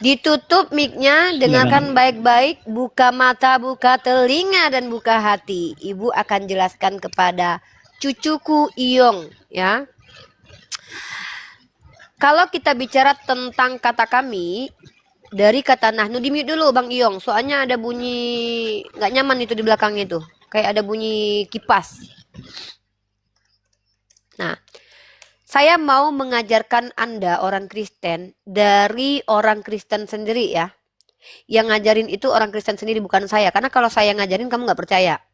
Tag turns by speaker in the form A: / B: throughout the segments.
A: Ditutup mic-nya, dengarkan baik-baik, buka mata, buka telinga, dan buka hati. Ibu akan jelaskan kepada cucuku Iyong, ya. Kalau kita bicara tentang kata kami, dari kata nahnu, di mute dulu Bang Iyong, soalnya ada bunyi nggak nyaman itu di belakangnya itu. Kayak ada bunyi kipas. Nah, saya mau mengajarkan Anda orang Kristen dari orang Kristen sendiri ya. Yang ngajarin itu orang Kristen sendiri, bukan saya. Karena kalau saya ngajarin kamu nggak percaya.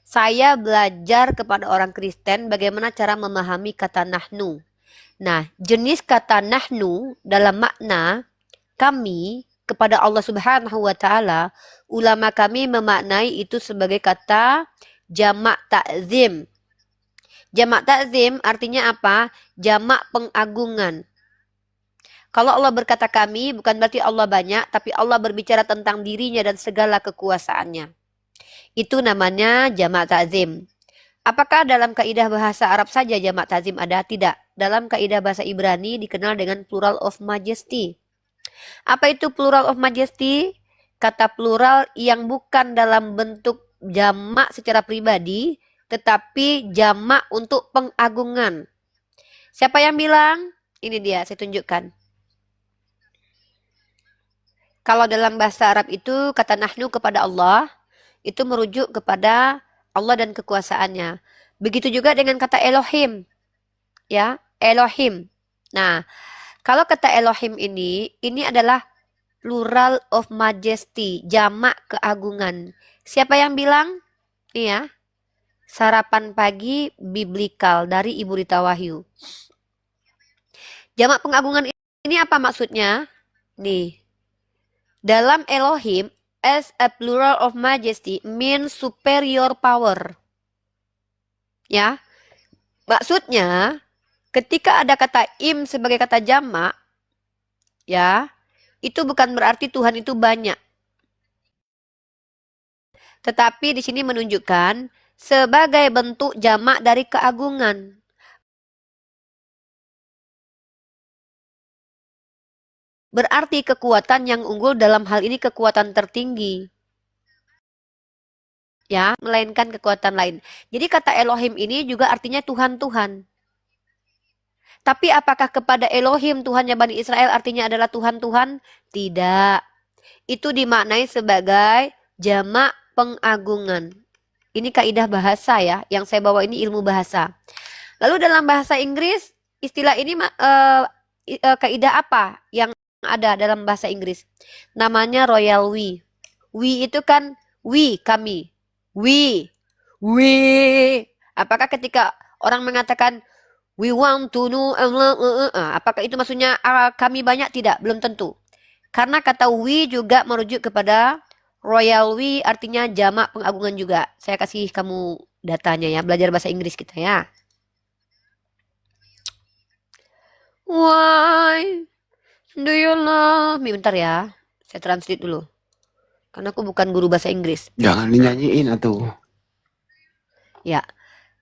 A: Saya belajar kepada orang Kristen bagaimana cara memahami kata nahnu. Nah, jenis kata nahnu dalam makna kami kepada Allah Subhanahu wa taala, ulama kami memaknai itu sebagai kata jamak ta'zim. Jamak ta'zim artinya apa? Jamak pengagungan. Kalau Allah berkata kami, bukan berarti Allah banyak, tapi Allah berbicara tentang dirinya dan segala kekuasaannya. Itu namanya jamak ta'zim. Apakah dalam kaidah bahasa Arab saja jamak ta'zim ada? Tidak. Dalam kaidah bahasa Ibrani dikenal dengan plural of majesty. Apa itu plural of majesty? Kata plural yang bukan dalam bentuk jamak secara pribadi, tetapi jamak untuk pengagungan. Siapa yang bilang? Ini dia, saya tunjukkan. Kalau dalam bahasa Arab itu kata nahnu kepada Allah, itu merujuk kepada Allah dan kekuasaannya. Begitu juga dengan kata Elohim. Ya, Elohim. Nah, kalau kata Elohim ini adalah plural of majesty, jamak keagungan. Siapa yang bilang? Ini ya, sarapan pagi biblikal dari Ibu Rita Wahyu. Jamak pengagungan ini apa maksudnya? Nih, dalam Elohim, as a plural of majesty means superior power. Ya, maksudnya ketika ada kata im sebagai kata jamak, ya, itu bukan berarti Tuhan itu banyak. Tetapi di sini menunjukkan sebagai bentuk jamak dari keagungan. Berarti kekuatan yang unggul dalam hal ini kekuatan tertinggi. Ya, melainkan kekuatan lain. Jadi kata Elohim ini juga artinya Tuhan-Tuhan. Tapi apakah kepada Elohim Tuhannya Bani Israel artinya adalah Tuhan-Tuhan? Tidak. Itu dimaknai sebagai jamak pengagungan. Ini kaidah bahasa ya, yang saya bawa ini ilmu bahasa. Lalu dalam bahasa Inggris, istilah ini kaidah apa yang ada dalam bahasa Inggris? Namanya royal we. We itu kan we, kami. We. Apakah ketika orang mengatakan we want to know, apakah itu maksudnya kami banyak? Tidak, belum tentu. Karena kata we juga merujuk kepada royal we, artinya jamak pengagungan juga. Saya kasih kamu datanya ya, belajar bahasa Inggris kita ya. Why do you love me? Bentar ya, saya translate dulu. Karena aku bukan guru bahasa Inggris.
B: Jangan dinyanyiin atuh.
A: Ya,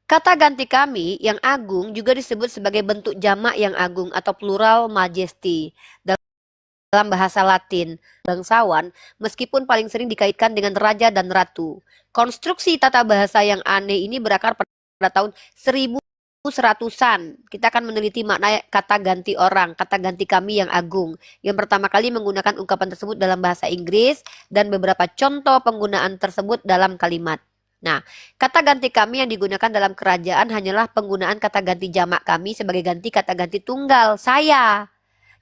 A: kata ganti kami yang agung juga disebut sebagai bentuk jamak yang agung atau plural majesty. Dalam bahasa Latin, bangsawan, meskipun paling sering dikaitkan dengan raja dan ratu. Konstruksi tata bahasa yang aneh ini berakar pada tahun 1100-an. Kita akan meneliti makna kata ganti orang, kata ganti kami yang agung. Yang pertama kali menggunakan ungkapan tersebut dalam bahasa Inggris dan beberapa contoh penggunaan tersebut dalam kalimat. Nah, kata ganti kami yang digunakan dalam kerajaan hanyalah penggunaan kata ganti jamak kami sebagai ganti kata ganti tunggal saya.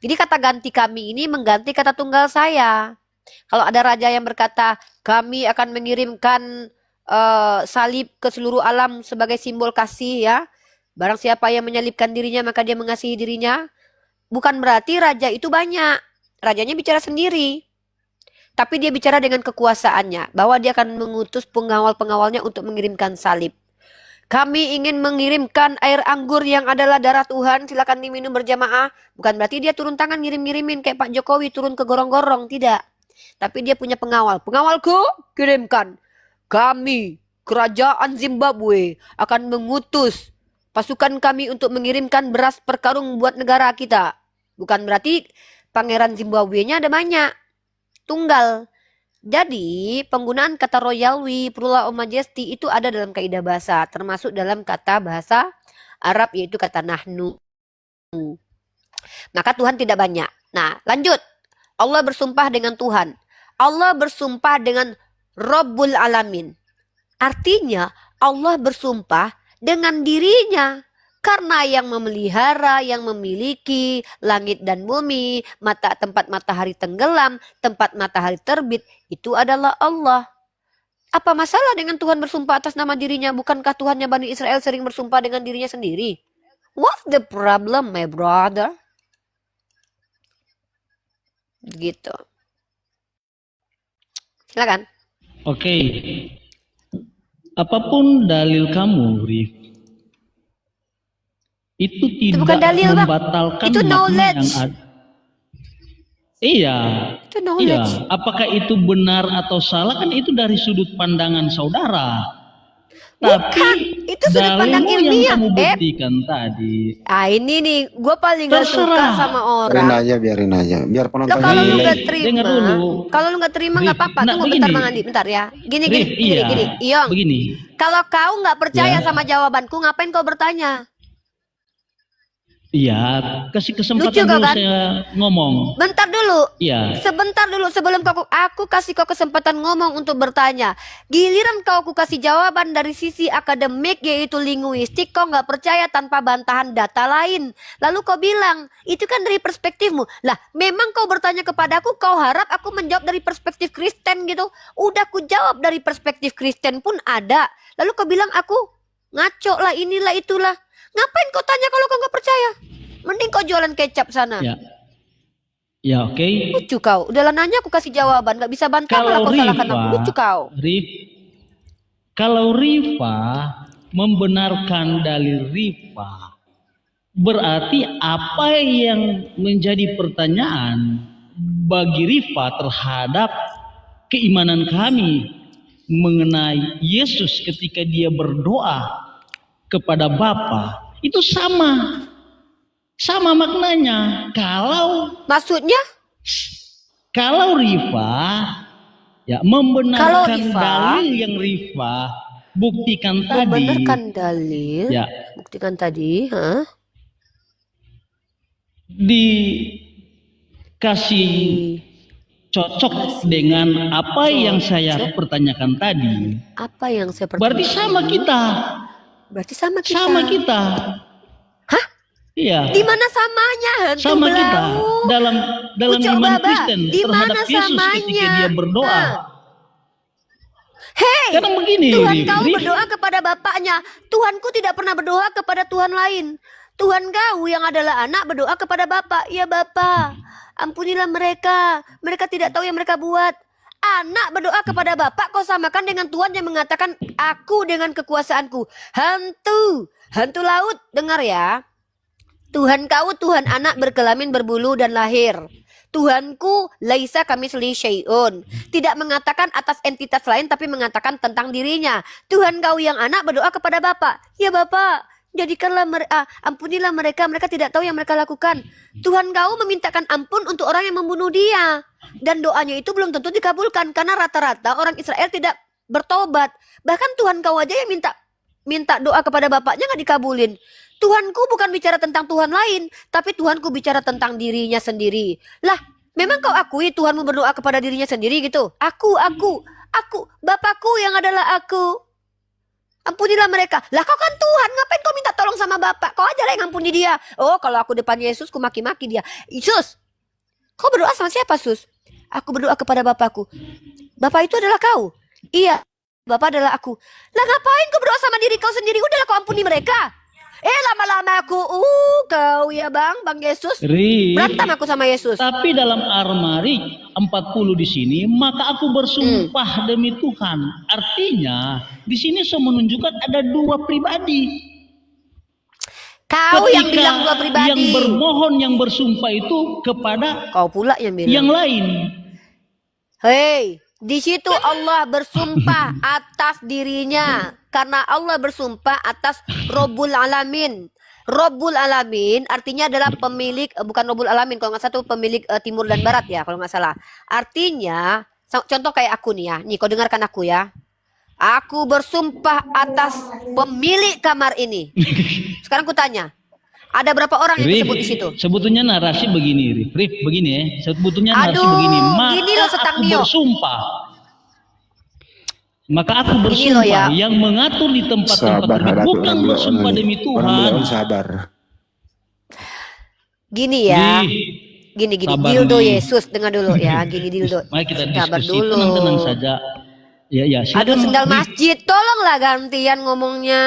A: Jadi kata ganti kami ini mengganti kata tunggal saya. Kalau ada raja yang berkata, kami akan mengirimkan salib ke seluruh alam sebagai simbol kasih ya. Barang siapa yang menyalibkan dirinya maka dia mengasihi dirinya. Bukan berarti raja itu banyak. Rajanya bicara sendiri. Tapi dia bicara dengan kekuasaannya. Bahwa dia akan mengutus pengawal-pengawalnya untuk mengirimkan salib. Kami ingin mengirimkan air anggur yang adalah darah Tuhan. Silakan diminum berjamaah. Bukan berarti dia turun tangan ngirim-ngirimin kayak Pak Jokowi turun ke gorong-gorong. Tidak. Tapi dia punya pengawal. Pengawalku kirimkan. Kami, kerajaan Zimbabwe, akan mengutus pasukan kami untuk mengirimkan beras per karung buat negara kita. Bukan berarti pangeran Zimbabwe-nya ada banyak, tunggal. Jadi penggunaan kata royalwi, plural of majesty itu ada dalam kaidah bahasa, termasuk dalam kata bahasa Arab yaitu kata nahnu. Maka Tuhan tidak banyak. Nah, lanjut. Allah bersumpah dengan Tuhan. Allah bersumpah dengan Rabbul Alamin. Artinya Allah bersumpah dengan dirinya. Karena yang memelihara, yang memiliki langit dan bumi, tempat matahari tenggelam, tempat matahari terbit, itu adalah Allah. Apa masalah dengan Tuhan bersumpah atas nama dirinya? Bukankah Tuhannya Bani Israel sering bersumpah dengan dirinya sendiri? What's the problem, my brother? Gitu. Silakan.
B: Oke. Apapun dalil kamu, Rif, itu tidak
A: bukan dalil, Bang.
B: membatalkan
A: Itu
B: makna
A: knowledge.
B: yang ada. Iya.
A: Itu knowledge.
B: Iya. Apakah itu benar atau salah kan itu dari sudut pandangan saudara.
A: Bukan,
B: Tapi
A: itu sudut pandang
B: dalilmu
A: ilmiah.
B: yang kamu buktikan tadi.
A: Ini nih, gue paling gak suka
B: Terserah.
A: sama
C: Biarin
A: orang.
C: aja, biarin aja. Biar
A: Lo
C: penonton
A: kalau lu
B: Nih,
A: nggak
B: dengar
A: terima,
B: dulu.
A: kalau lu nggak terima nggak
B: Rif,
A: apa-apa.
B: nah,
A: Tunggu bentar
B: begini.
A: Bang Andi, bentar ya. Gini,
B: Rif, iya.
A: Iyong.
B: Begini.
A: Kalau kau nggak percaya
B: Ya.
A: sama jawabanku, ngapain kau bertanya?
B: Iya, kasih kesempatan
A: Lucu kau
B: dulu
A: kan?
B: saya ngomong.
A: Bentar dulu.
B: Iya.
A: Sebentar dulu sebelum aku kasih kau kesempatan ngomong untuk bertanya. Giliran aku kasih jawaban dari sisi akademik yaitu linguistik, kau nggak percaya tanpa bantahan data lain. Lalu kau bilang, itu kan dari perspektifmu. Lah, memang kau bertanya kepadaku, kau harap aku menjawab dari perspektif Kristen gitu. Udah ku jawab dari perspektif Kristen pun ada. Lalu kau bilang aku ngaco lah, inilah itulah. Ngapain kau tanya kalau kau nggak percaya? Mending kau jualan kecap sana.
B: Ya. Ya, oke.
A: Lucu kau. Udahlah nanya aku kasih jawaban. Gak bisa bantah malah kau salahkan aku. Lucu kau.
B: Kalau Rifa membenarkan dalil Rifa, berarti apa yang menjadi pertanyaan bagi Rifa terhadap keimanan kami mengenai Yesus ketika dia berdoa kepada Bapa itu sama maknanya.
A: Maksudnya?
B: Kalau Rifa ya membenarkan dalil yang Rifa buktikan tadi.
A: Membenarkan dalil.
B: Ya.
A: Buktikan tadi,
B: Dikasih cocok dengan apa yang saya pertanyakan tadi.
A: Apa yang saya
B: Berarti sama kita.
A: Berarti sama kita.
B: Sama kita.
A: Hah?
B: Iya.
A: Di mana samanya? Hantu
B: Sama
A: belau.
B: kita dalam
A: Ucok
B: iman
A: Baba,
B: Kristen
A: di
B: terhadap
A: mana
B: Yesus
A: samanya?
B: ketika dia berdoa.
A: Hei,
B: Karena begini,
A: Tuhan
B: Rif,
A: kau
B: Rif.
A: berdoa kepada Bapaknya. Tuhanku tidak pernah berdoa kepada Tuhan lain. Tuhan kau yang adalah anak berdoa kepada Bapa. Ya Bapa, ampunilah mereka. Mereka tidak tahu yang mereka buat. Anak berdoa kepada Bapak kau samakan dengan Tuhan yang mengatakan aku dengan kekuasaanku. Hantu laut, dengar ya. Tuhan kau Tuhan anak berkelamin berbulu dan lahir. Tuhanku laisa kamislihi syai'un. Tidak mengatakan atas entitas lain tapi mengatakan tentang dirinya. Tuhan kau yang anak berdoa kepada Bapa. Ya Bapa, jadikanlah ampunilah mereka, mereka tidak tahu yang mereka lakukan. Tuhan kau memintakan ampun untuk orang yang membunuh dia. Dan doanya itu belum tentu dikabulkan karena rata-rata orang Israel tidak bertobat. Bahkan Tuhan kau aja yang minta doa kepada bapaknya nggak dikabulin. Tuhanku bukan bicara tentang Tuhan lain, tapi Tuhanku bicara tentang dirinya sendiri. Lah, memang kau akui Tuhanmu berdoa kepada dirinya sendiri gitu? Aku, Bapakku yang adalah aku. Ampunilah mereka. Lah kau kan Tuhan, ngapain kau minta tolong sama Bapak? Kau aja lah yang ampuni dia. Oh, kalau aku depan Yesus, ku maki-maki dia. Yesus, kau berdoa sama siapa, Sus? Aku berdoa kepada Bapakku. Bapak itu adalah kau? Iya, Bapak adalah aku. Lah ngapain kau berdoa sama diri kau sendiri? Udahlah kau ampuni mereka. Lama-lama aku, kau ya Bang Yesus. Berantem aku sama Yesus.
B: Tapi dalam Ar-Ma'arij 40 di sini, maka aku bersumpah demi Tuhan. Artinya, di sini saya menunjukkan ada dua pribadi.
A: Kau yang bilang dua pribadi.
B: Yang bermohon, yang bersumpah itu kepada
A: kau pula yang bilang.
B: Yang lain.
A: Hei, di situ Allah bersumpah atas dirinya. Karena Allah bersumpah atas Rabbul Alamin. Robbul Alamin artinya adalah pemilik, bukan Robbul Alamin kalau nggak salah tuh pemilik timur dan barat ya kalau nggak salah. Artinya contoh kayak aku nih ya, nih kau dengarkan aku ya. Aku bersumpah atas pemilik kamar ini. Sekarang ku tanya, ada berapa orang yang
B: Rif,
A: disebut di situ?
B: sebetulnya narasi begini, Rif, begini ya. Sebetulnya narasi
A: Aduh,
B: begini.
A: gini loh,
B: Maka
A: Setang
B: aku
A: Nio.
B: bersumpah. Maka aku
A: Gini loh
B: bersumpah
A: ya.
B: yang mengatur di tempat-tempat
C: Sabar,
B: ini
C: hadapi
B: bukan
C: orang beliau,
B: bersumpah
C: orang
B: demi
C: beliau.
B: Tuhan.
C: Orang beliau sabar.
A: Gini ya. Gini
B: sabar
A: dildo
B: nih.
A: Yesus, dengar dulu ya. Gini dildo.
B: Mari kita
A: Sabar
B: diskusi,
A: dulu.
B: tenang-tenang saja. Ya,
A: Aduh,
B: silakan.
A: sendal
B: Rif.
A: masjid, tolonglah gantian ngomongnya.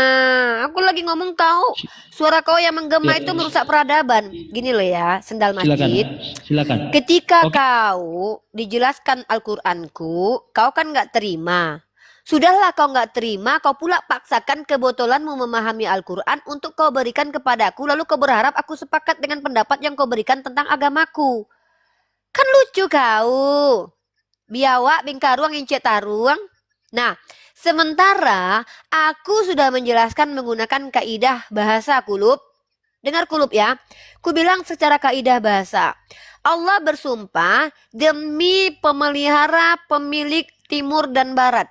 A: Aku lagi ngomong tahu. Suara kau yang menggema
B: Ya.
A: itu merusak peradaban. Gini loh ya, sendal masjid.
B: Silakan.
A: Ketika
B: Oke.
A: kau dijelaskan Al-Quranku, kau kan nggak terima. Sudahlah kau nggak terima, kau pula paksakan kebotolanmu memahami Al-Quran untuk kau berikan kepadaku, lalu kau berharap aku sepakat dengan pendapat yang kau berikan tentang agamaku. Kan lucu kau. Biawak bingkaruang incet taruang. Nah, sementara aku sudah menjelaskan menggunakan kaidah bahasa kulub. Dengar kulub ya. Ku bilang secara kaidah bahasa. Allah bersumpah demi pemelihara pemilik timur dan barat.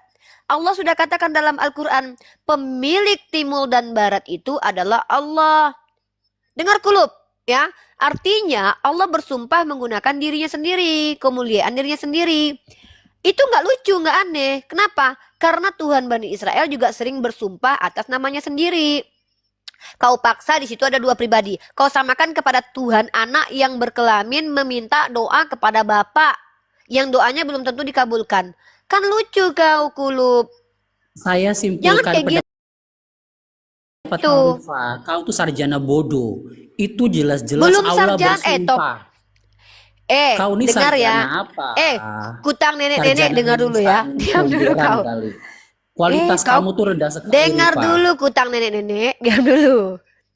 A: Allah sudah katakan dalam Al-Quran, pemilik timur dan barat itu adalah Allah. Dengar kulub ya. Artinya Allah bersumpah menggunakan dirinya sendiri, kemuliaan dirinya sendiri. Itu nggak lucu, nggak aneh. Kenapa? Karena Tuhan Bani Israel juga sering bersumpah atas namanya sendiri. Kau paksa di situ ada dua pribadi. Kau samakan kepada Tuhan anak yang berkelamin meminta doa kepada Bapa yang doanya belum tentu dikabulkan. Kan lucu kau kulub.
D: Saya
A: Jangan
D: simpulkan
A: kayak gitu.
D: pendapat Hanifah, kau tuh sarjana bodoh. Itu jelas-jelas
A: Belum
D: Allah
A: sarjana,
D: bersumpah.
A: Kau
D: Kau ini
A: dengar ya.
D: sarjana apa?
A: Kutang nenek-nenek
D: Sarjana
A: dengar dulu ya.
D: insan,
A: Diam dulu
D: comberan
A: kau.
D: kali. Kualitas
A: kau
D: kamu tuh rendah sekali.
A: Dengar
D: Rifah.
A: dulu kutang nenek-nenek. Diam dulu.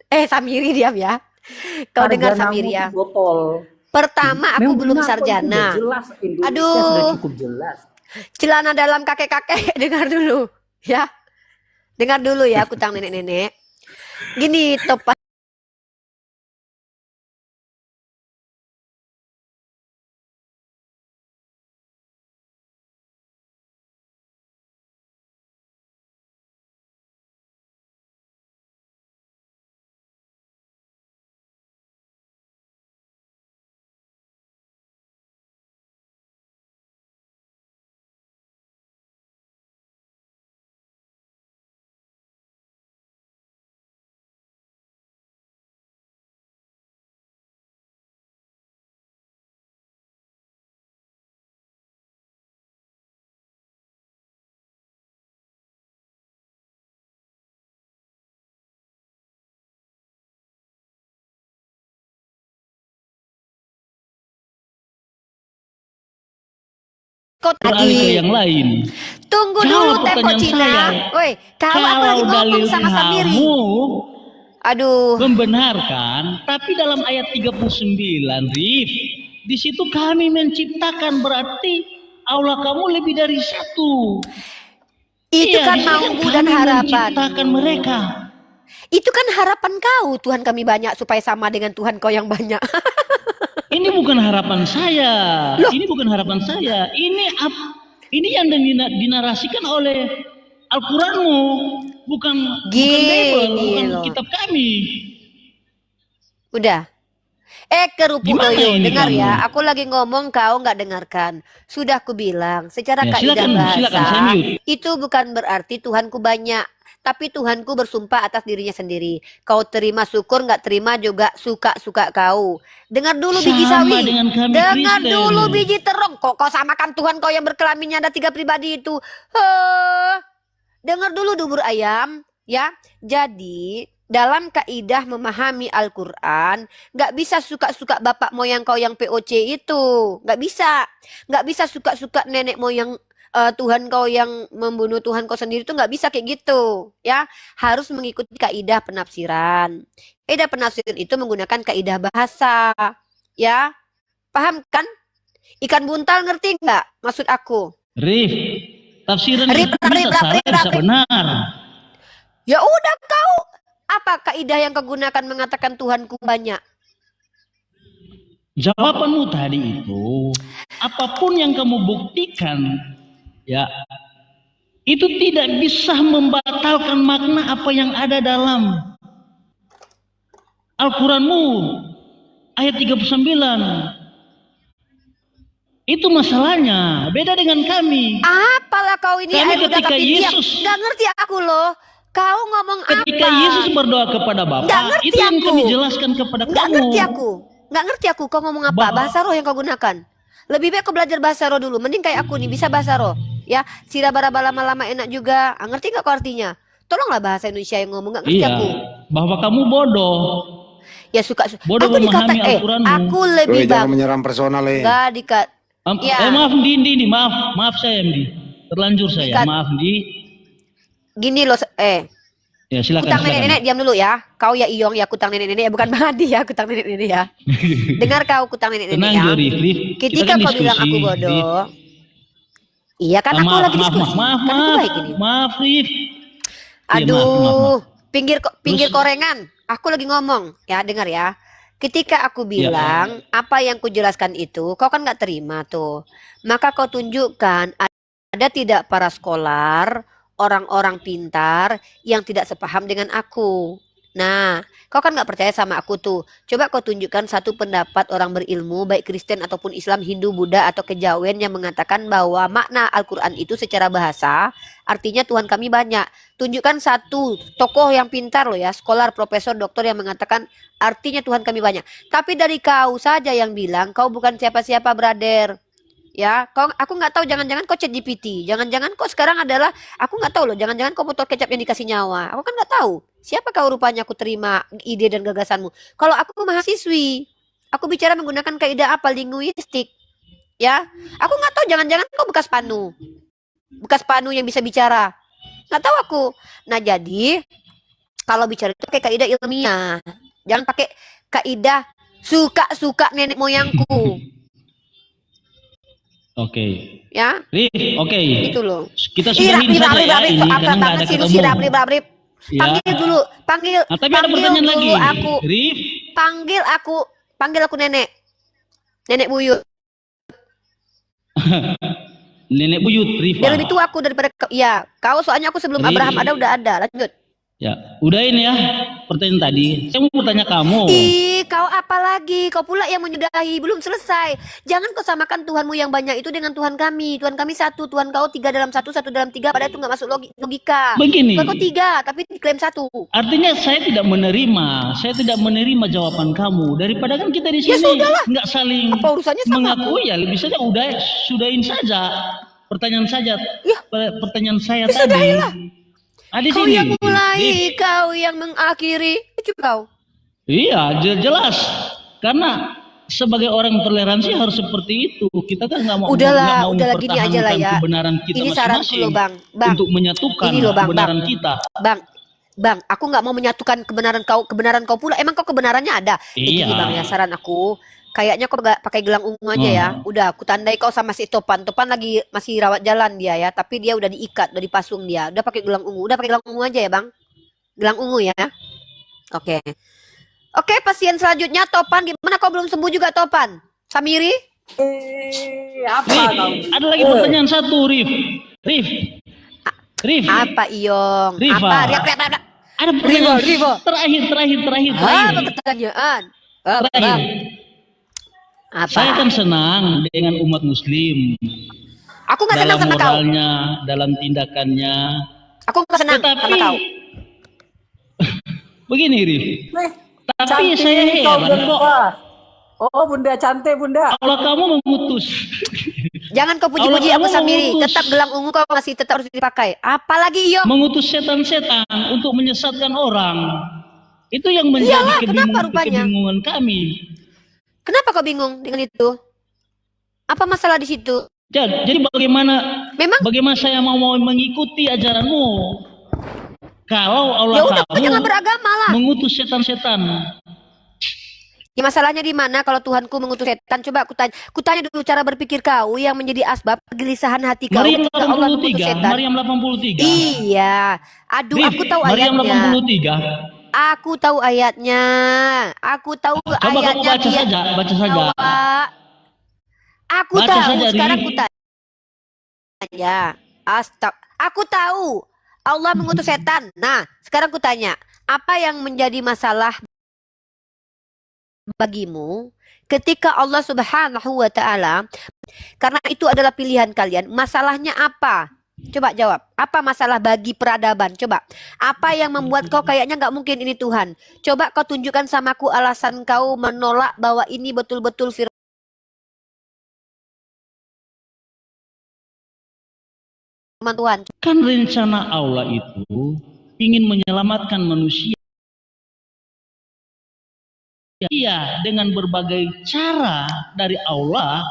A: Samiri diam ya. Kau dengar
D: Sarjanamu
A: Samiri ya.
D: tuh botol.
A: Pertama aku
D: Memang
A: belum
D: benar, kok itu
A: sarjana.
D: udah jelas. Indonesia
A: Aduh.
D: sudah cukup jelas.
A: Celana dalam kakek-kakek. Dengar dulu ya. Dengar dulu ya kutang nenek-nenek. Gini topan. Kau
B: Beralih ke
A: tadi.
B: yang lain.
A: Tunggu
B: Jawab
A: dulu Tempo
B: pertanyaan
A: Cina.
B: saya.
A: Woi, kau aku
B: Kalau
A: lagi ngomong
B: dalil
A: sama Samiri.
B: kamu
A: Aduh.
B: membenarkan, tapi dalam ayat 39, Rif, di situ kami menciptakan, berarti Allah kamu lebih dari satu.
A: Itu
B: Iya,
A: kan
B: di sini
A: maumu
B: kami
A: dan harapan.
B: menciptakan mereka.
A: Itu kan harapan kau. Tuhan kami banyak supaya sama dengan Tuhan kau yang banyak.
B: Ini bukan harapan saya.
A: Loh.
B: Ini bukan harapan saya. Ini yang dinarasikan oleh Al-Quranmu, bukan Bible, bukan
A: loh.
B: kitab kami.
A: Udah. Kerupuk
B: Gimana
A: doyo,
B: ini
A: dengar
B: kamu?
A: ya. Aku lagi ngomong kau nggak dengarkan. Sudah aku bilang, secara
B: Ya,
A: kaidah
B: silakan, saya
A: bahasa
B: mute.
A: itu bukan berarti Tuhanku banyak, tapi Tuhanku bersumpah atas dirinya sendiri. Kau terima syukur, nggak terima juga suka-suka kau. Dengar dulu biji
B: Sama
A: sawi.
B: dengan kami
A: Dengar
B: Kristen.
A: dulu biji terong. Kok kau samakan Tuhan kau yang berkelaminnya ada 3 pribadi itu? Dengar dulu dubur ayam, ya. Jadi dalam kaidah memahami Al-Quran, nggak bisa suka-suka bapak moyang kau yang POC itu, nggak bisa suka-suka nenek moyang Tuhan kau yang membunuh Tuhan kau sendiri itu nggak bisa kayak gitu, ya. Harus mengikuti kaidah penafsiran. Kaidah penafsiran itu menggunakan kaidah bahasa, ya. Paham kan? Ikan buntal ngerti nggak maksud aku?
B: Rif, tafsiran
A: Rip,
B: itu bisa salah, bisa benar.
A: Ya udah kau Apa kaidah yang kau gunakan mengatakan Tuhanku banyak?
B: Jawabanmu tadi itu, apapun yang kamu buktikan, ya, itu tidak bisa membatalkan makna apa yang ada dalam Al-Quranmu ayat 39. Itu masalahnya, beda dengan kami.
A: Apalah kau ini
B: Kami
A: air udah
B: ketika
A: kepikiran.
B: Yesus,
A: Gak ngerti aku loh. Kau ngomong
B: ketika
A: apa?
B: Yesus berdoa kepada
A: Gak
B: Bapa,
A: ngerti
B: itu yang
A: aku.
B: kami jelaskan kepada
A: Gak
B: kamu.
A: ngerti aku. Gak ngerti aku. Kau ngomong apa? Bahasa roh yang kau gunakan. Lebih baik kau belajar bahasa roh dulu. Mending kayak aku nih bisa bahasa roh. Ya, siraba-raba lama-lama enak juga. Ngerti gak kau artinya? Tolonglah bahasa Indonesia yang ngomong. Gak ngerti
B: Iya,
A: aku.
B: bahwa kamu bodoh.
A: Ya suka.
B: Bodoh
A: Aku dikata,
B: memahami Al-Quranmu.
A: aku lebih
C: Jangan
A: bang.
C: menyerang personal
A: Gak dikat. Ya.
B: Maaf Ndi, maaf saya Ndi. Terlanjur saya,
A: Dikat.
B: maaf Ndi.
A: Gini loh,
B: Ya silakan.
A: kutang nenek-nenek diam dulu ya. Kau ya Iyong ya kutang nenek-nenek ya, bukan Bang Adi ya kutang nenek-nenek ya. Dengar kau kutang nenek-nenek
B: Tenang
A: ya.
B: Jo, Rif.
A: Ketika kau bilang aku bodoh. Iya kan aku lagi diskusi. Kan aku baik ini.
B: Maaf Rif.
A: Aduh, pinggir
B: Terus?
A: korengan. Aku lagi ngomong ya, dengar ya. Ketika aku bilang apa yang kujelaskan itu, kau kan nggak terima tuh. Maka kau tunjukkan ada tidak para skolar, orang-orang pintar yang tidak sepaham dengan aku. Nah, kau kan nggak percaya sama aku tuh. Coba kau tunjukkan satu pendapat orang berilmu, baik Kristen ataupun Islam, Hindu, Buddha atau kejawen yang mengatakan bahwa makna Al-Quran itu secara bahasa artinya Tuhan kami banyak. Tunjukkan satu tokoh yang pintar loh ya, skolar, profesor, doktor yang mengatakan artinya Tuhan kami banyak. Tapi dari kau saja yang bilang kau bukan siapa-siapa, brother. Ya, aku nggak tahu, jangan-jangan kau ChatGPT, jangan-jangan kau sekarang adalah, aku nggak tahu loh, jangan-jangan kau botol kecap yang dikasih nyawa. Aku kan nggak tahu siapa kau, rupanya aku terima ide dan gagasanmu. Kalau aku mahasiswi, aku bicara menggunakan kaidah apa, linguistik. Ya, aku nggak tahu, jangan-jangan kau bekas panu yang bisa bicara. Nggak tahu aku. Nah jadi kalau bicara itu pakai kaidah ilmiah, jangan pakai kaidah suka-suka nenek moyangku.
B: Oke.
A: Ya,
B: Rif, oke.
A: itu loh.
B: Kita sudahin saja ya ini karena nggak ada ketemu. Ya.
A: Panggil dulu, panggil.
B: Nah, tapi ada
A: panggil
B: pertanyaan
A: dulu
B: lagi.
A: Aku,
B: Rif,
A: panggil aku nenek. Nenek buyut.
B: nenek buyut Rifa.
A: Dia lebih tua aku daripada ya. Kau soalnya aku sebelum
B: Rif.
A: Abraham ada udah ada. Lanjut.
B: Ya, udah ini ya pertanyaan tadi. Saya mau bertanya kamu.
A: Ih, kau apa lagi? Kau pula yang menyudahi, belum selesai. Jangan kau samakan Tuhanmu yang banyak itu dengan Tuhan kami. Tuhan kami satu, Tuhan kau tiga dalam satu, satu dalam tiga. Padahal itu nggak masuk logika.
B: Begini.
A: Tuhan kau tiga, tapi diklaim satu.
B: Artinya saya tidak menerima jawaban kamu. Daripada kan kita di
A: Ya
B: sini
A: sudahlah.
B: nggak saling
A: Apa urusannya sama
B: mengakui ya, lebih saja sudahin saja pertanyaan saja.
A: Ya.
B: Pertanyaan saya
A: Ya
B: tadi.
A: sudahilah.
B: Di
A: Kau
B: sini.
A: yang mulai,
B: Rif.
A: kau yang mengakhiri. Itu kau.
B: Iya, jelas. Karena sebagai orang toleransi harus seperti itu. Kita kan nggak mau
A: Udahlah gini
B: mempertahankan
A: aja lah ya.
B: kebenaran kita
A: Ini saranku
B: masing-masing
A: loh, Bang. Bang,
B: untuk menyatukan
A: ini loh, Bang,
B: kebenaran kita.
A: Bang, aku nggak mau menyatukan kebenaran kau pula. Emang kau kebenarannya ada?
B: Iya.
A: Gini, Bang, ya saran aku. Kayaknya kau gak pakai gelang ungu aja ya. Udah, aku tandai kau sama si Topan. Topan lagi masih rawat jalan dia ya. Tapi dia udah diikat, udah dipasung dia. Udah pakai gelang ungu. Udah pakai gelang ungu aja ya, Bang. Gelang ungu ya. Oke. Oke, pasien selanjutnya Topan. Gimana kau belum sembuh juga, Topan? Samiri?
E: Apa
B: Rif,
E: kau?
B: ada lagi pertanyaan satu, Rif. Rif.
A: Apa, Iyong?
B: Riva.
A: Apa? Riap.
B: Ada pertanyaan
A: Riva.
B: terakhir.
A: Apa pertanyaan? Apa?
B: Terakhir.
A: Apa?
B: Saya kan senang dengan umat Muslim
A: Aku nggak senang
B: dalam
A: sama kau.
B: moralnya, dalam tindakannya.
A: Aku nggak senang sama kau.
B: Begini, Rif. Tapi
E: Cantik
B: saya
E: kau,
B: heran kok.
E: Bunda. Oh, Bunda cantik, Bunda.
B: Kalau kamu mengutus,
A: Jangan kau puji-puji aku,
B: Allah
A: Samiri.
B: mengutus.
A: Tetap gelang ungu kau masih tetap harus dipakai. Apalagi Iyong?
B: mengutus setan-setan untuk menyesatkan orang, itu yang
A: Iyalah,
B: menjadi
A: kenapa rupanya?
B: kebingungan kami.
A: Kenapa kau bingung dengan itu? Apa masalah di situ?
B: Jadi bagaimana
A: Memang
B: saya mau mengikuti ajaranmu kalau Allah
A: ya udah,
B: kamu
A: jangan beragama lah.
B: mengutus setan-setan?
A: Ya, masalahnya di mana kalau Tuhanku mengutus setan? Coba aku tanya dulu cara berpikir kau yang menjadi asbab kegelisahan hati kau
B: Maryam
A: ketika Allah mengutus
B: 83,
A: setan.
B: Maryam 83.
A: Iya. Aduh,
B: Rif,
A: aku tahu
B: Maryam
A: ayatnya.
B: 83.
A: Aku tahu ayatnya. Aku tahu
B: Coba kamu
A: ayatnya.
B: baca saja, baca saja.
A: Pak. Aku
B: Baca
A: tahu.
B: saja,
A: Sekarang
B: Rif.
A: aku tanya. Aku tahu. Allah mengutus setan. Nah, sekarang aku tanya. Apa yang menjadi masalah bagimu ketika Allah Subhanahu wa taala, karena itu adalah pilihan kalian, masalahnya apa? Coba jawab. Apa masalah bagi peradaban? Coba. Apa yang membuat kau kayaknya nggak mungkin ini Tuhan? Coba kau tunjukkan sama aku alasan kau menolak bahwa ini betul-betul firman Tuhan.
B: Kan rencana Allah itu ingin menyelamatkan manusia. Iya, dengan berbagai cara dari Allah.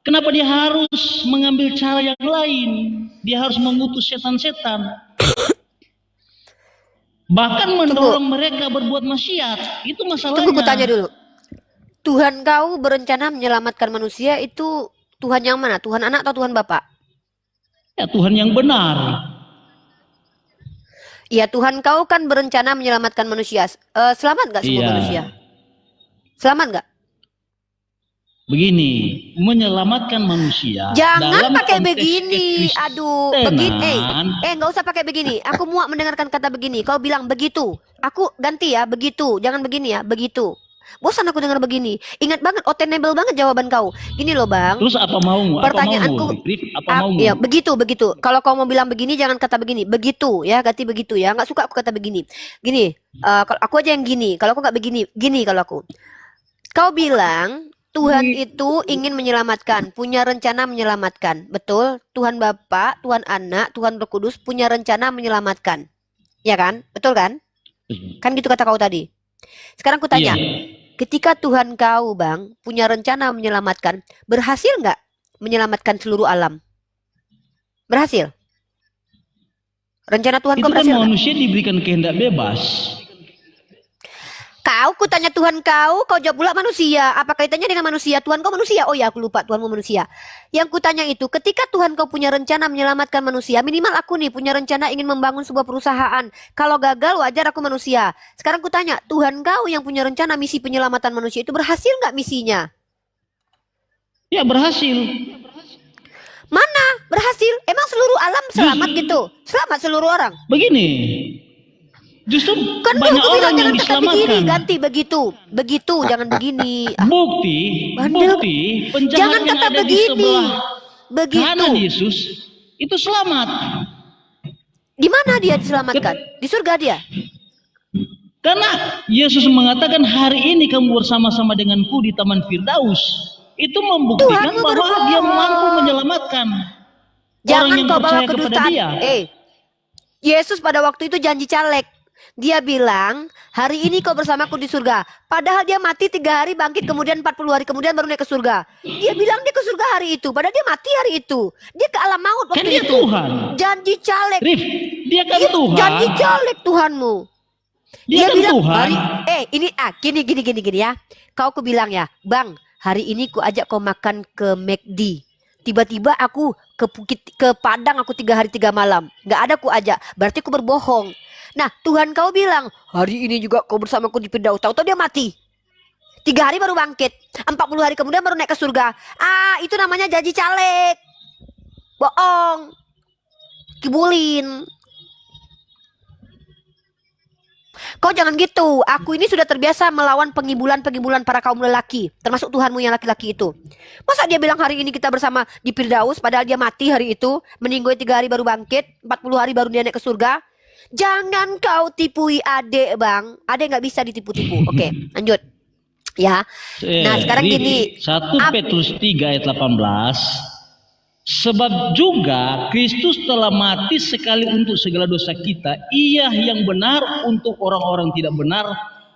B: Kenapa dia harus mengambil cara yang lain? Dia harus mengutus setan-setan. Bahkan mendorong mereka berbuat maksiat. Itu masalahnya.
A: Tunggu, aku tanya dulu. Tuhan kau berencana menyelamatkan manusia itu Tuhan yang mana? Tuhan anak atau Tuhan Bapak?
B: Ya, Tuhan yang benar.
A: Ya, Tuhan kau kan berencana menyelamatkan manusia. Selamat nggak semua
B: Iya.
A: manusia? Selamat nggak?
B: Begini, menyelamatkan manusia.
A: Jangan
B: dalam
A: pakai
B: konteks
A: begini. Aduh, begini.
B: kekristenan,
A: Nggak usah pakai begini. Aku muak mendengarkan kata begini. Kau bilang begitu. Aku ganti ya, begitu. Jangan begini ya, begitu. Bosan aku dengar begini. Ingat banget, attainable banget jawaban kau. Gini loh, Bang.
B: Terus apa maumu?
A: Pertanyaanku,
B: Apa maumu?
A: ya begitu. Kalau kau mau bilang begini, jangan kata begini. Begitu ya, ganti begitu ya. Nggak suka aku kata begini. Gini, kalau aku aja yang gini. Kalau aku nggak begini, gini kalau aku. Kau bilang Tuhan itu ingin menyelamatkan, punya rencana menyelamatkan. Betul? Tuhan Bapa, Tuhan Anak, Tuhan Roh Kudus punya rencana menyelamatkan. Ya kan? Betul kan? Kan gitu kata kau tadi. Sekarang aku tanya, ketika Tuhan kau, Bang, punya rencana menyelamatkan, berhasil nggak menyelamatkan seluruh alam? Berhasil? Rencana Tuhan
B: Itu
A: kau
B: kan
A: berhasil nggak?
B: manusia diberikan kehendak bebas.
A: Kau kutanya Tuhan kau jawab pula manusia. Apa kaitannya dengan manusia? Tuhan kau manusia. Oh ya, aku lupa Tuhanmu manusia. Yang kutanya itu, ketika Tuhan kau punya rencana menyelamatkan manusia, minimal aku nih punya rencana ingin membangun sebuah perusahaan. Kalau gagal wajar aku manusia. Sekarang kutanya, Tuhan kau yang punya rencana misi penyelamatan manusia itu berhasil nggak misinya?
B: Ya, berhasil.
A: Mana? Berhasil? Emang seluruh alam selamat gitu? Selamat seluruh orang?
B: Begini, justru
A: Kan
B: banyak
A: aku bilang
B: orang yang
A: jangan kata begini,
B: diselamatkan.
A: ganti begitu, jangan begini.
B: Bukti penjahat
A: Jangan
B: yang
A: kata
B: ada di
A: begini.
B: sebelah
A: Begitu.
B: kanan Yesus itu selamat.
A: Di mana dia diselamatkan? Di surga dia.
B: Karena Yesus mengatakan hari ini kamu bersama-sama denganku di Taman Firdaus. Itu membuktikan
A: Tuhanmu
B: bahwa
A: berbohong.
B: dia mampu menyelamatkan orang
A: Jangan
B: yang
A: kau bawa
B: percaya kepada
A: kedustaan.
B: dia.
A: Yesus pada waktu itu janji caleg. Dia bilang, hari ini kau bersamaku di surga. Padahal dia mati 3 hari, bangkit kemudian 40 hari kemudian baru naik ke surga. Dia bilang dia ke surga hari itu. Padahal dia mati hari itu. Dia ke alam maut
B: Kan
A: waktu
B: dia
A: itu.
B: Tuhan.
A: Janji caleg.
B: Rif, dia kan
A: Iya,
B: Tuhan.
A: janji caleg Tuhanmu.
B: Dia kan
A: bilang
B: Tuhan.
A: gini ya. Kau ku bilang ya, Bang, hari ini ku ajak kau makan ke McD. Tiba-tiba aku ke Padang, aku 3 hari 3 malam. Nggak ada ku ajak, berarti ku berbohong. Nah, Tuhan kau bilang, hari ini juga kau bersamaku di Firdaus. Tahu-tahu dia mati. 3 hari baru bangkit. 40 hari kemudian baru naik ke surga. Itu namanya janji caleg. Bohong. Kibulin. Kau jangan gitu. Aku ini sudah terbiasa melawan pengibulan-pengibulan para kaum lelaki, termasuk Tuhanmu yang laki-laki itu. Masa dia bilang hari ini kita bersama di Firdaus, padahal dia mati hari itu, meninggal 3 hari baru bangkit, 40 hari baru dia naik ke surga. Jangan kau tipui adek, Bang. Adek nggak bisa ditipu-tipu. Oke, lanjut. Ya. Nah, sekarang gini.
B: 1 Petrus 3 ayat 18. Sebab juga Kristus telah mati sekali untuk segala dosa kita, Ia yang benar untuk orang-orang tidak benar,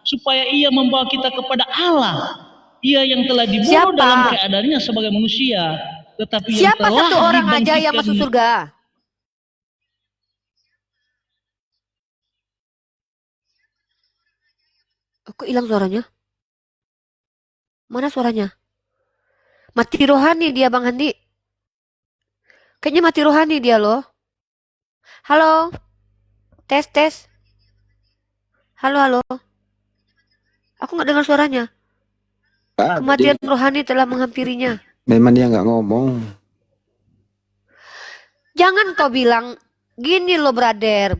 B: supaya Ia membawa kita kepada Allah. Ia yang telah dibunuh dalam keadaannya sebagai manusia, tetapi yang
A: Siapa
B: telah
A: satu orang aja yang masuk surga? Kok hilang suaranya? Mana suaranya? Mati rohani dia, Bang Handi. Kayaknya mati rohani dia loh. Halo. Tes. Halo, halo. Aku nggak dengar suaranya.
C: Ah,
A: Kematian
C: dia
A: rohani telah menghampirinya.
C: memang dia nggak ngomong.
A: Jangan kau bilang gini loh, brother.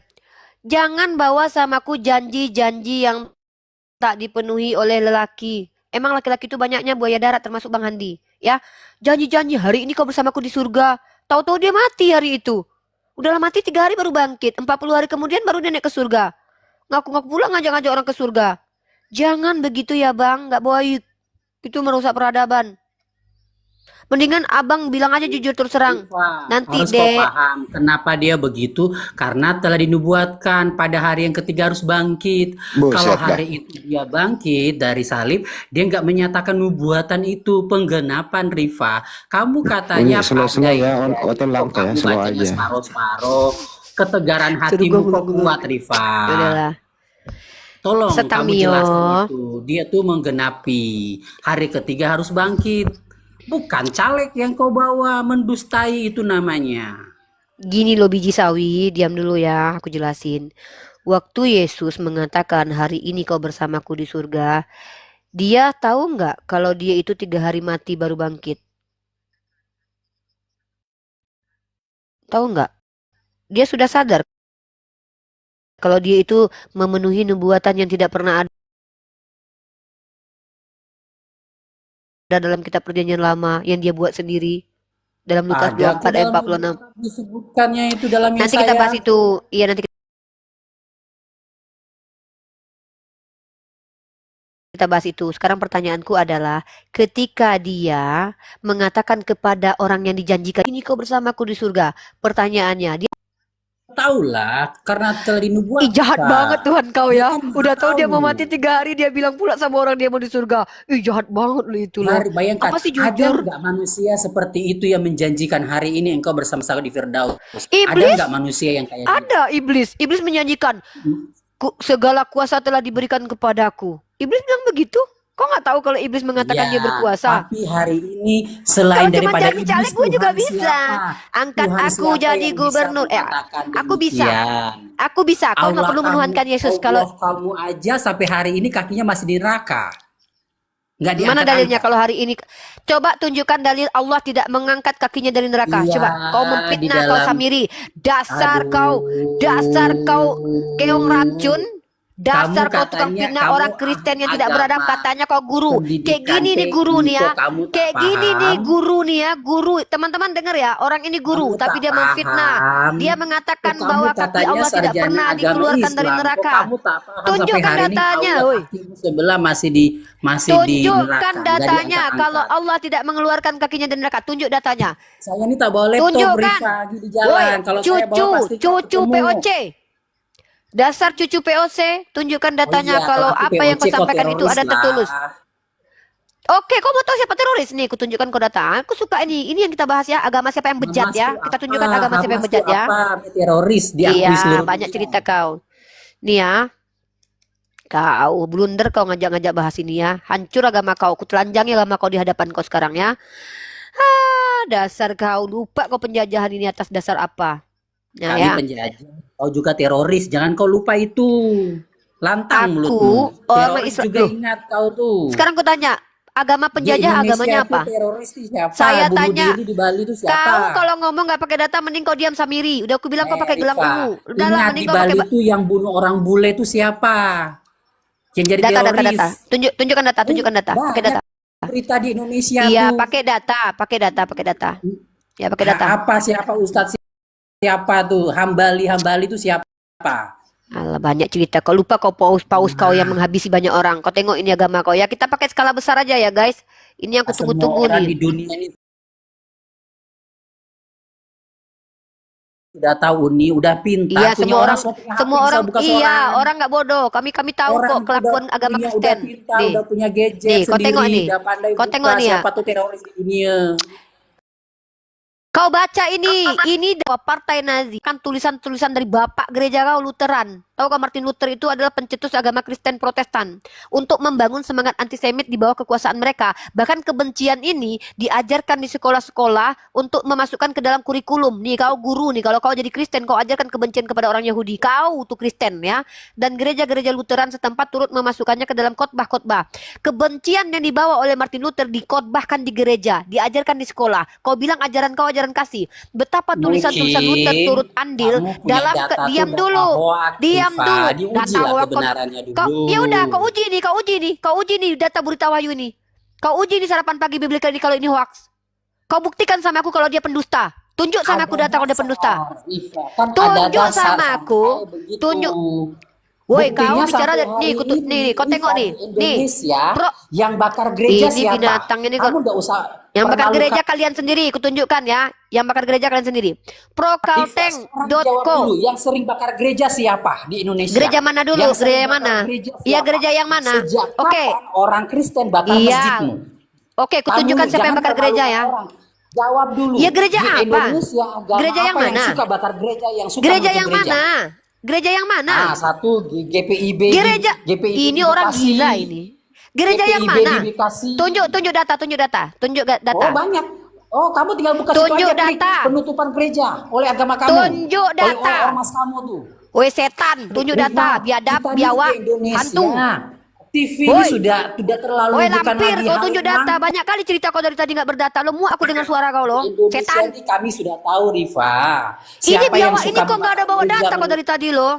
A: Jangan bawa samaku janji-janji yang tak dipenuhi oleh lelaki. Emang laki-laki itu banyaknya buaya darat termasuk Bang Handi. Ya, janji-janji hari ini kau bersamaku di surga. Tahu-tahu dia mati hari itu. Udahlah mati 3 hari baru bangkit. 40 hari kemudian baru dia naik ke surga. Ngaku-ngaku pula ngajak-ngajak orang ke surga. Jangan begitu ya bang, nggak baik. Itu merusak peradaban. Mendingan abang bilang aja jujur terus terang.
D: Rifa,
A: Nanti
D: harus kau
A: deh.
D: paham kenapa dia begitu, karena telah dinubuatkan pada hari yang ketiga harus bangkit. Kalau
C: Buset dah.
D: hari itu dia bangkit dari salib, dia nggak menyatakan nubuatan itu penggenapan. Rifa, kamu
C: Ini
D: katanya
C: slow-slow
D: pandai
C: ya,
D: belajar,
C: auto
D: kok
C: langka ya,
D: kamu
C: slow
D: bacanya
C: aja.
D: separuh-separuh, ketegaran
A: Suruh
D: hatimu
A: gue
D: kok kuat. Rifa,
A: Udahlah.
D: tolong kamu
A: Setamio.
D: jelaskan itu. Dia tuh menggenapi hari ketiga harus bangkit. Bukan caleg yang kau bawa mendustai itu namanya.
A: Gini loh biji sawi, diam dulu ya, aku jelasin. Waktu Yesus mengatakan hari ini kau bersamaku di surga, dia tahu nggak kalau dia itu 3 hari mati baru bangkit? Tahu nggak? Dia sudah sadar kalau dia itu memenuhi nubuatan yang tidak pernah ada dalam kitab perjanjian lama yang dia buat sendiri dalam Lukas
D: Ada
A: 24 ayat
D: dalam
A: 46.
D: Alkitab disebutkannya itu dalam
A: Nanti kita bahas
D: Yesaya.
A: itu. Iya, nanti kita bahas itu. Sekarang pertanyaanku adalah ketika dia mengatakan kepada orang yang dijanjikan ini kau bersamaku di surga. Pertanyaannya, dia
D: Taulah karena telah
A: ih jahat banget
D: dinubuatkan.
A: Tuhan kau
D: Dia
A: ya.
D: kan
A: Udah tahu dia mau
D: tahu.
A: mati 3 hari dia bilang pula sama orang dia mau di surga. Ih jahat banget lu itu loh.
D: Bayangkan,
A: Apa sih
D: ada
A: jujur?
D: nggak manusia seperti itu yang menjanjikan hari ini engkau bersama-sama di Firdaus? Ada
A: Iblis?
D: nggak manusia yang kayak gitu?
A: Ada iblis. Iblis menyanyikan segala kuasa telah diberikan kepadaku. Iblis bilang begitu. Kok nggak tahu kalau iblis mengatakan dia
D: Ya,
A: berkuasa?
D: tapi hari ini
A: Kalau
D: selain
A: cuma
D: daripada
A: jadi
D: iblis,
A: caleg gue juga
D: Tuhan
A: bisa.
D: siapa?
A: Angkat
D: Tuhan
A: aku
D: siapa
A: jadi
D: yang bisa
A: gubernur.
D: mengatakan
A: Aku bisa.
D: demikian?
A: Aku bisa. Kau nggak
D: Allah
A: perlu
D: kamu,
A: menuhankan Yesus. Kalau
D: Allah kamu aja sampai hari ini kakinya masih di neraka. Nggak
A: mana dalilnya
D: diangkat-angkat.
A: kalau hari ini? Coba tunjukkan dalil Allah tidak mengangkat kakinya dari neraka.
D: Iya,
A: Coba kau
D: di
A: memfitnah kau
D: dalam,
A: Samiri. Dasar kau keong racun. Dasar kau tukang
D: katanya
A: fitnah
D: kamu
A: orang Kristen yang tidak beradab,
D: agama,
A: katanya kau guru. Kayak
D: pendidikan
A: gini nih guru
D: TI,
A: nih ya.
D: kok kamu tak
A: Kayak gini nih
D: paham?
A: guru nih ya, guru. Teman-teman dengar ya, orang ini guru
D: Kamu
A: tapi
D: tak
A: dia memfitnah.
D: paham?
A: Dia
D: Kok
A: mengatakan
D: kamu
A: bahwa kaki
D: katanya
A: Allah tidak
D: sarjana
A: pernah
D: agama
A: dikeluarkan dari
D: Islam? Kok
A: neraka.
D: kamu tak paham sampai
A: Tunjukkan
D: hari ini
A: datanya,
D: Allah
A: woi.
D: kakimu sebelah masih di
A: Tunjukkan
D: neraka, nggak
A: datanya kalau
D: diangkat-angkat.
A: Allah tidak mengeluarkan kakinya dari neraka. Tunjuk datanya.
D: Saya ini tak bawa laptop,
A: Tunjukkan.
D: Rifa, di
A: Woi,
D: jalan. Kalau saya bawa pasti kau
A: cucu
D: ketemu.
A: POC. Dasar cucu POC, tunjukkan
D: Oh
A: datanya
D: iya,
A: kalau
D: kalau
A: apa yang kau
D: POC kau
A: sampaikan itu
D: teroris
A: ada tertulis.
D: lah.
A: Oke, kau mau tahu siapa teroris? Nih, aku tunjukkan kau data. Aku suka ini. Ini yang kita bahas ya, agama siapa yang bejat ya. Kita tunjukkan agama siapa yang
D: Hamas
A: bejat
D: tuh
A: ya.
D: apa? Teroris diakui
A: Iya,
D: seluruh
A: banyak
D: dunia.
A: cerita kau. Nih ya, kau blunder kau ngajak-ngajak bahas ini ya. Hancur agama kau, aku telanjangi agama kau di hadapan kau sekarang ya. Dasar kau lupa kau penjajahan ini atas dasar apa? Nah
D: Kami
A: ya,
D: penjajah, kau juga teroris. Jangan kau lupa itu. Lantang
A: aku
D: mulutmu.
A: orang
D: Teroris
A: Islam.
D: juga
A: Loh,
D: ingat kau tuh.
A: sekarang aku tanya, agama
D: Di
A: penjajah
D: Indonesia
A: agamanya
D: tuh
A: apa?
D: teroris itu siapa?
A: Saya
D: Bunuh
A: tanya,
D: diri di Bali itu siapa?
A: kau kalau ngomong nggak pakai data, mending kau diam Samiri. Udah aku bilang kau pakai gelang
D: Rifa,
A: ungu. Udahlah,
D: ingat
A: mending
D: di
A: kau pakai
D: Bali itu yang bunuh orang bule itu siapa? Yang jadi
A: data.
D: teroris.
A: Tunjukkan data, tunjukkan data. Pakai
D: Banyak
A: data.
D: berita di Indonesia
A: Iya,
D: tuh.
A: pakai data. Ya, pakai data.
D: Apa siapa Ustadz siapa tuh? Hambali itu siapa?
A: Alah, banyak cerita. Kau lupa kau paus kau yang menghabisi banyak orang. Kau tengok ini agama kau ya. Kita pakai skala besar aja ya guys. Ini yang aku
D: Semua
A: tunggu-tunggu
D: orang
A: nih.
D: di dunia ini udah tahu nih, udah pintar.
A: Iya,
D: Punya
A: semua orang,
D: suatu HP
A: semua
D: bisa
A: orang,
D: buka
A: iya,
D: seorang.
A: orang nggak bodoh. Kami tahu
D: Orang
A: kok kelakuan
D: udah
A: agama
D: punya,
A: Kristen.
D: udah pintar,
A: Nih,
D: udah punya gadget
A: nih, kau
D: sendiri,
A: tengok nih.
D: udah pandai
A: Kau
D: buka
A: tengok nih ya.
D: siapa tuh teroris di dunia.
A: Kau baca ini bahwa partai Nazi kan tulisan-tulisan dari bapak gereja kau Lutheran. Tahu kau Martin Luther itu adalah pencetus agama Kristen Protestan untuk membangun semangat antisemit di bawah kekuasaan mereka. Bahkan kebencian ini diajarkan di sekolah-sekolah untuk memasukkan ke dalam kurikulum. Nih kau guru nih, kalau kau jadi Kristen kau ajarkan kebencian kepada orang Yahudi. Kau tuh Kristen ya. Dan gereja-gereja Lutheran setempat turut memasukkannya ke dalam khotbah-khotbah. Kebencian yang dibawa oleh Martin Luther dikhotbahkan di gereja, diajarkan di sekolah. Kau bilang ajaran kau ajaran kasih. Betapa tulisan-tulisan Luther
D: Mungkin
A: turut andil
D: kamu punya
A: dalam
D: data tuh
A: diam
D: data
A: dulu.
D: hoax,
A: Diam
D: Rifa.
A: dulu.
D: Diuji
A: Data
D: lah
A: hoax.
D: kebenarannya
A: Kau,
D: dulu.
A: ya udah, kau uji nih data Berita Wahyu ini. Kau uji nih sarapan pagi biblika ini kalau ini hoax. Kau buktikan sama aku kalau dia pendusta. Tunjuk sama aku
D: Ada
A: data kalau dia pendusta.
D: dasar, Rifa. Kan ada
A: Tunjuk
D: dasar
A: sama aku.
D: sampai begitu.
A: Tunjuk. Woi, kau
D: Buktinya
A: bicara
D: sampai
A: nih,
D: hari
A: nih, kau
D: ini,
A: tengok
D: Rifa,
A: nih.
D: di
A: Nih.
D: Indonesia
A: Pro,
D: yang bakar gereja
A: ini
D: siapa?
A: binatang ini
D: Kamu nggak usah
A: yang bakar gereja
D: permalukan.
A: kalian sendiri, kutunjukkan ya. Yang bakar gereja kalian sendiri.
D: Rifa, sekarang jawab
A: Prokalteng.co.
D: dulu, yang sering bakar gereja siapa di Indonesia?
A: Gereja mana dulu?
D: Yang sering
A: Gereja
D: bakar
A: mana?
D: gereja
A: Iya,
D: siapa?
A: gereja yang mana?
D: Sejak
A: Oke.
D: kapan orang Kristen bakar
A: Iya.
D: masjidmu?
A: Oke, kutunjukkan siapa yang bakar gereja ya.
D: Orang. Jawab dulu.
A: Iya, gereja
D: di
A: apa?
D: Indonesia agama
A: Gereja yang
D: apa yang
A: mana?
D: suka bakar gereja, yang suka
A: Gereja
D: menutup
A: yang
D: gereja?
A: mana? Gereja yang mana?
D: Satu GPIB.
A: Gereja
D: GPIB
A: ini
D: di
A: orang
D: Bekasi.
A: gila ini. Gereja yang
D: GPIB
A: mana?
D: di Bekasi.
A: Tunjuk data. Tunjuk data.
D: Oh, banyak. Oh, kamu tinggal buka situ
A: Tunjuk
D: aja, klik
A: data.
D: penutupan gereja oleh agama kamu.
A: Tunjuk data.
D: Oleh ormas kamu tuh.
A: Woi setan, tunjuk data, biadab, biawak, hantu.
D: TV
A: Woi.
D: ini sudah terlalu
A: Woi
D: bukan
A: lampir,
D: lagi
A: kau
D: hal
A: tunjuk
D: yang
A: data. Banyak kali cerita kau dari tadi nggak berdata. Lo muak aku dengar suara kau lo.
D: Di Indonesia
A: Setan.
D: ini kami sudah tahu, Rifa.
A: Ini
D: Siapa yang
A: biawak ini
D: suka
A: kok nggak ada bawa
D: gereja
A: data kau dari tadi lo.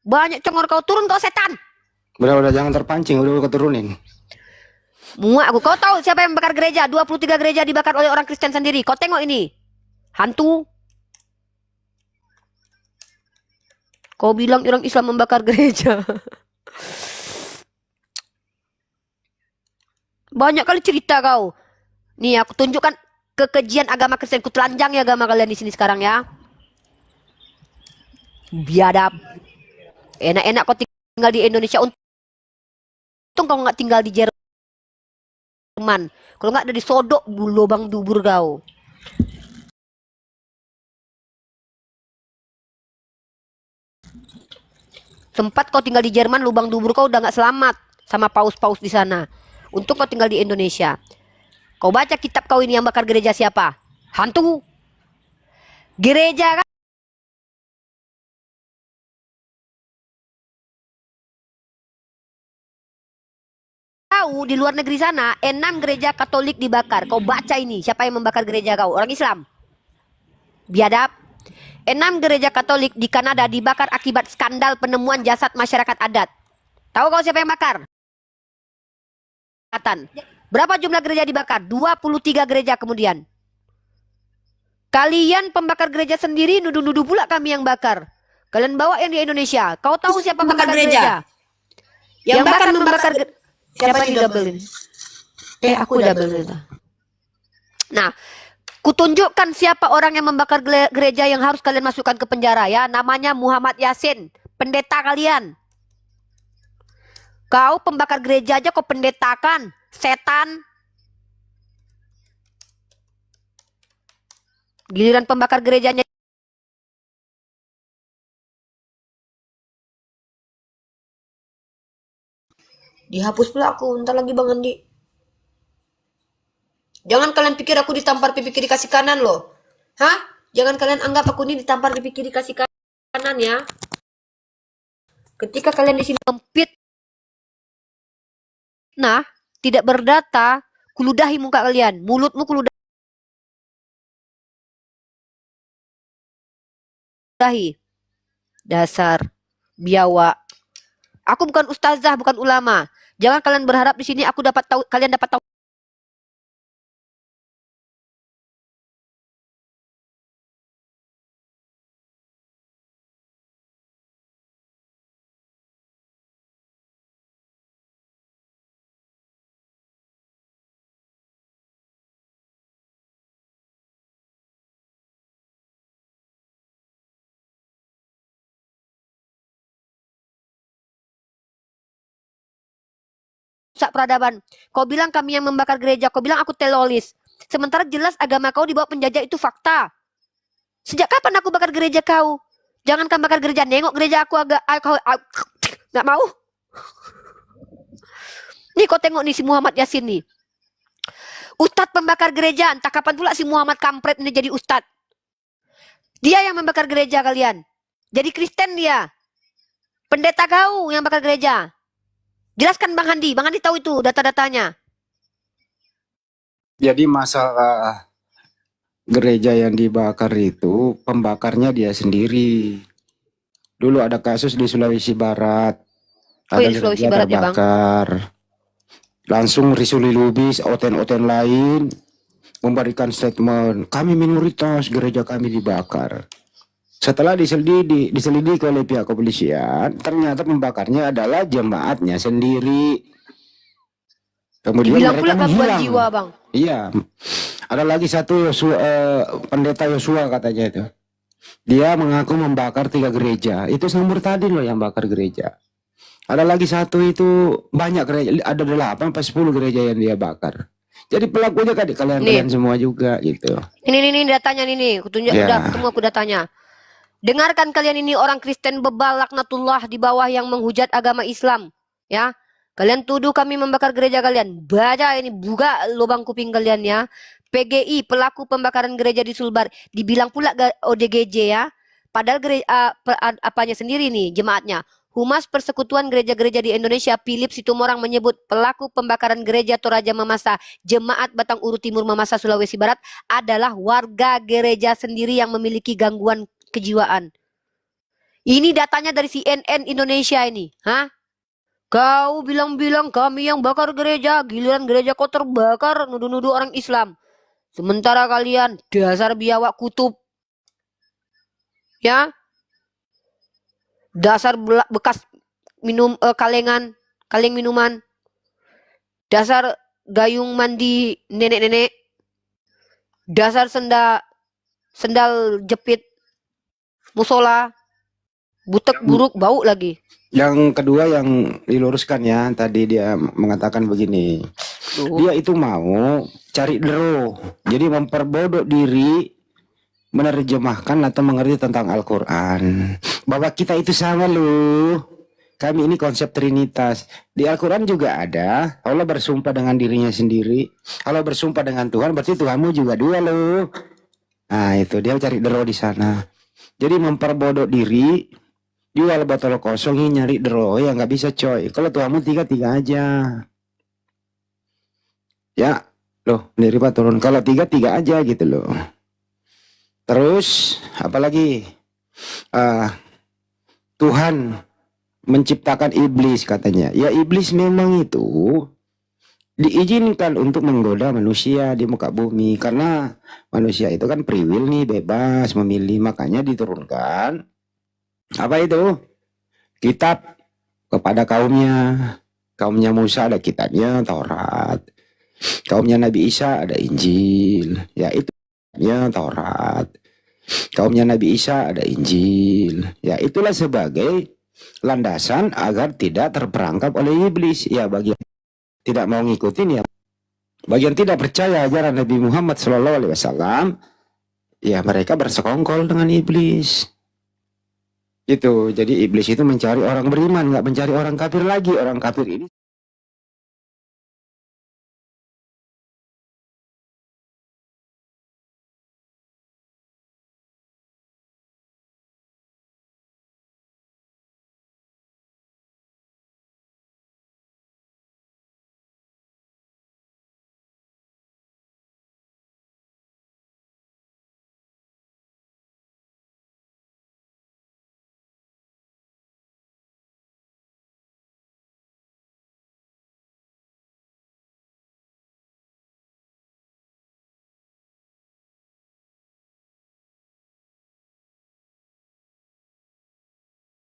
A: Banyak congor kau turun kau setan.
C: Udah jangan terpancing, udah keturunin.
A: Muak aku. Kau tahu siapa yang membakar gereja? 23 gereja dibakar oleh orang Kristen sendiri. Kau tengok ini. Hantu. Kau bilang orang Islam membakar gereja. Banyak kali cerita kau. Nih aku tunjukkan kekejian agama Kristen. Ku telanjang ya agama kalian di sini sekarang ya. Biadab. Enak-enak kau tinggal di Indonesia. Untung kau nggak tinggal di Jerman. Kalau nggak ada di sodok lubang dubur kau. Sempat kau tinggal di Jerman, lubang dubur kau udah nggak selamat sama paus-paus di sana. Untung kau tinggal di Indonesia. Kau baca kitab kau ini yang bakar gereja siapa? Hantu. Gereja kan? Tahu di luar negeri sana 6 gereja Katolik dibakar. Kau baca ini siapa yang membakar gereja kau? Orang Islam. Biadab. 6 gereja Katolik di Kanada dibakar akibat skandal penemuan jasad masyarakat adat. Tahu kau siapa yang bakar? Berapa jumlah gereja dibakar? 23 gereja kemudian. Kalian pembakar gereja sendiri nuduh-nuduh pula kami yang bakar. Kalian bawa yang di Indonesia. Kau tahu siapa pembakar gereja? Yang bakar membakar siapa yang double ini? Aku double itu. Nah, kutunjukkan siapa orang yang membakar gereja yang harus kalian masukkan ke penjara ya. Namanya Muhammad Yasin, pendeta kalian. Kau pembakar gereja aja kau pendetakan, setan. Giliran pembakar gerejanya dihapus pula aku, ntar lagi Bang Andi. Jangan kalian pikir aku ditampar pipi kiri kasih kanan loh. Hah? Jangan kalian anggap aku ini ditampar pipi kiri kasih kanan ya. Ketika kalian di sini kempit, nah, tidak berdata, kuludahi muka kalian, mulutmu kuludahi. Dasar biawak. Aku bukan ustazah, bukan ulama. Jangan kalian berharap di sini aku dapat tahu, kalian dapat tahu. Peradaban. Kau bilang kami yang membakar gereja, kau bilang aku teroris. Sementara jelas agama kau dibawa penjajah, itu fakta. Sejak kapan aku bakar gereja kau? Jangankan bakar gereja, nengok gereja aku nggak mau. Nih kau tengok nih si Muhammad Yasin nih. Ustadz pembakar gereja, entah kapan pula si Muhammad kampret ini jadi ustadz. Dia yang membakar gereja kalian. Jadi Kristen dia. Pendeta kau yang bakar gereja. Jelaskan Bang Handi tahu itu data-datanya.
C: Jadi masalah gereja yang dibakar itu pembakarnya dia sendiri. Dulu ada kasus di Sulawesi Barat.
A: Oh
C: Ada
A: ya, di Sulawesi
C: gereja
A: Barat ya, Bang.
C: terbakar. Langsung Risuli Lubis, oten-oten lain memberikan statement, kami minoritas, gereja kami dibakar. Setelah diselidiki oleh pihak kepolisian, ternyata pembakarnya adalah jemaatnya sendiri. Kemudian
A: Dibilang
C: mereka
A: pula gangguan
C: menghilang.
A: jiwa, Bang.
C: Iya, ada lagi satu pendeta Yosua katanya itu. Dia mengaku membakar 3 gereja. Itu Samur tadi loh yang bakar gereja. Ada lagi satu itu banyak gereja, ada 8 sampai 10 gereja yang dia bakar. Jadi pelakunya kan kalian semua juga gitu.
A: Ini datanya nih, kutunjuk
C: Ya.
A: udah ketemu aku datanya. Dengarkan kalian ini orang Kristen bebal laknatullah di bawah yang menghujat agama Islam, ya. Kalian tuduh kami membakar gereja kalian. Baca ini, buka lubang kuping kalian ya. PGI pelaku pembakaran gereja di Sulbar, dibilang pula ODGJ ya. Padahal gereja apanya sendiri nih jemaatnya. Humas Persekutuan Gereja-Gereja di Indonesia Philip Situmorang menyebut pelaku pembakaran gereja Toraja Mamasa Jemaat Batang Uru Timur Mamasa Sulawesi Barat adalah warga gereja sendiri yang memiliki gangguan kejiwaan. Ini datanya dari CNN Indonesia ini, hah? Kau bilang-bilang kami yang bakar gereja, giliran gereja kau terbakar, nuduh-nuduh orang Islam. Sementara kalian dasar biawak kutub. Ya? Dasar bekas minum kaleng minuman. Dasar gayung mandi nenek-nenek. Dasar sendal jepit musola. Butek buruk bau lagi.
C: Yang kedua yang diluruskan ya, tadi dia mengatakan begini. Dia itu mau cari dero. Jadi memperbodoh diri menerjemahkan atau mengerti tentang Al-Quran. Bahwa kita itu sama loh. Kami ini konsep Trinitas. Di Al-Quran juga ada. Allah bersumpah dengan dirinya sendiri. Allah bersumpah dengan Tuhan, berarti Tuhanmu juga 2 loh. Nah itu dia cari dero di sana. Jadi memperbodoh diri, jual botol kosong ini nyari dero. Ya nggak bisa coy. Kalau Tuhanmu 3 aja. Ya loh, dari Pak turun. Kalau 3 aja gitu loh. Terus apalagi Tuhan menciptakan iblis katanya. Ya iblis memang itu diizinkan untuk menggoda manusia di muka bumi. Karena manusia itu kan free will nih, bebas memilih. Makanya diturunkan apa itu? Kitab kepada kaumnya. Kaumnya Musa ada kitabnya Taurat. Kaumnya Nabi Isa ada Injil. Ya itu ya Taurat. Kaumnya Nabi Isa ada Injil. Ya itulah sebagai landasan agar tidak terperangkap oleh iblis. Ya bagi yang tidak mau ngikutin ya, bagi yang tidak percaya ajaran Nabi Muhammad SAW, ya mereka bersekongkol dengan iblis. Itu jadi iblis itu mencari orang beriman, nggak mencari orang kafir lagi. Orang kafir ini